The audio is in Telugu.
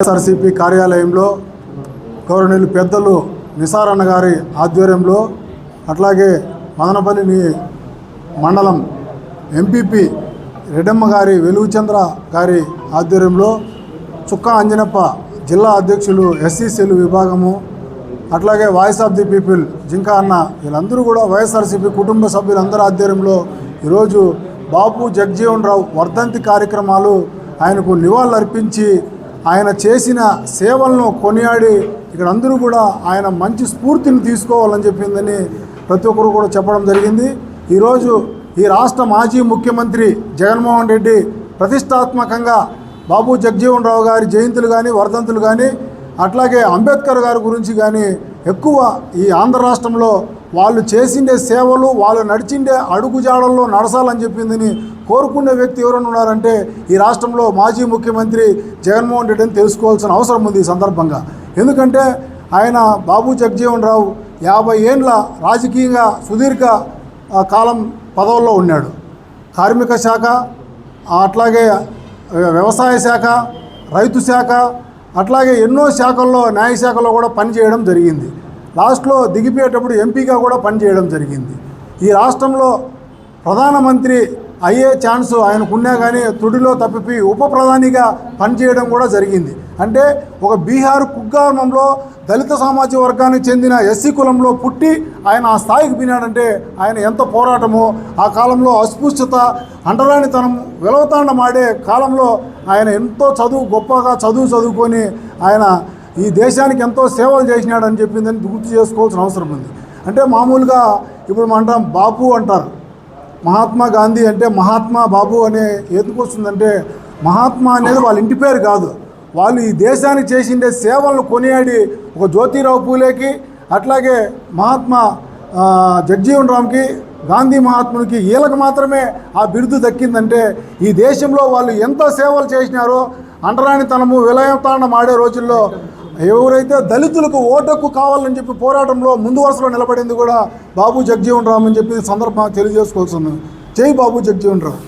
ఎస్ఆర్సీపీ కార్యాలయంలో గౌరవనీయులు పెద్దలు నిసార్ అన్న గారి ఆధ్వర్యంలో అట్లాగే మదనపల్లి మండలం ఎంపీపీ రెడ్డమ్మ గారి వెలుగుచంద్ర గారి ఆధ్వర్యంలో చుక్కా అంజనప్ప జిల్లా అధ్యక్షులు ఎస్సీ సెల్ విభాగము అట్లాగే voice of the people Jinka అన్న వీళ్ళందరూ కూడా వైఎస్ఆర్సీపీ కుటుంబ సభ్యులందరూ ఆధ్వర్యంలో ఈరోజు బాపు జగజీవన్ రావు వర్ధంతి కార్యక్రమాలు ఆయనకు నివాళులర్పించి ఆయన చేసిన సేవలను కొనియాడి ఇక్కడ అందరూ కూడా ఆయన మంచి స్ఫూర్తిని తీసుకోవాలని చెప్పిందని ప్రతి ఒక్కరు కూడా చెప్పడం జరిగింది. ఈరోజు ఈ రాష్ట్ర మాజీ ముఖ్యమంత్రి జగన్మోహన్ రెడ్డి ప్రతిష్టాత్మకంగా బాబు జగజీవన్ రావు గారి జయంతులు కానీ వర్ధంతులు కానీ అట్లాగే అంబేద్కర్ గారి గురించి కానీ ఎక్కువ ఈ ఆంధ్ర రాష్ట్రంలో వాళ్ళు చేసిండే సేవలు వాళ్ళు నడిచిండే అడుగుజాడల్లో నడసాలని చెప్పిందని కోరుకునే వ్యక్తి ఎవరైనా ఉన్నారంటే ఈ రాష్ట్రంలో మాజీ ముఖ్యమంత్రి జగన్మోహన్ రెడ్డి అని తెలుసుకోవాల్సిన అవసరం ఉంది ఈ సందర్భంగా. ఎందుకంటే ఆయన బాబు జగజీవన్ రావు 50 ఏండ్ల రాజకీయంగా సుదీర్ఘ కాలం పదవుల్లో ఉన్నాడు. కార్మిక శాఖ అట్లాగే వ్యవసాయ శాఖ, రైతు శాఖ అట్లాగే ఎన్నో శాఖల్లో న్యాయశాఖలో కూడా పనిచేయడం జరిగింది. లాస్ట్లో దిగిపోయేటప్పుడు ఎంపీగా కూడా పనిచేయడం జరిగింది. ఈ రాష్ట్రంలో ప్రధానమంత్రి అయ్యే ఛాన్స్ ఆయనకున్నా కానీ తుడిలో తప్పిపోయి ఉప ప్రధానిగా పనిచేయడం కూడా జరిగింది. అంటే ఒక బీహార్ కుగ్రామంలో దళిత సామాజిక వర్గానికి చెందిన ఎస్సీ కులంలో పుట్టి ఆయన ఆ స్థాయికి పోయినాడంటే ఆయన ఎంత పోరాటమో, ఆ కాలంలో అస్పృశ్యత అంటరానితనం వెలవతాండమాడే కాలంలో ఆయన ఎంతో గొప్పగా చదువుకొని ఆయన ఈ దేశానికి ఎంతో సేవలు చేసినాడని చెప్పిందని గుర్తు చేసుకోవాల్సిన అవసరం ఉంది. అంటే మామూలుగా ఇప్పుడు మనం బాపు అంటారు, మహాత్మా గాంధీ అంటే మహాత్మా బాబు అనే ఎందుకు వస్తుందంటే మహాత్మా అనేది వాళ్ళ ఇంటి పేరు కాదు, వాళ్ళు ఈ దేశానికి చేసిండే సేవలను కొనియాడి ఒక జ్యోతిరావు పూలేకి అట్లాగే మహాత్మా జగజీవన్ రామ్కి గాంధీ మహాత్మునికి వీళ్ళకి మాత్రమే ఆ బిరుదు దక్కిందంటే ఈ దేశంలో వాళ్ళు ఎంత సేవలు చేసినారో అంటరానితనము విలయతాండం ఆడే రోజుల్లో ఎవరైతే దళితులకు ఓటకు కావాలని చెప్పి పోరాటంలో ముందు వరుసలో నిలబడింది కూడా బాబు జగజీవన్ రామ్ అని చెప్పి సందర్భంగా తెలియజేసుకోవాల్సింది. జై బాబు జగజీవన్ రామ్.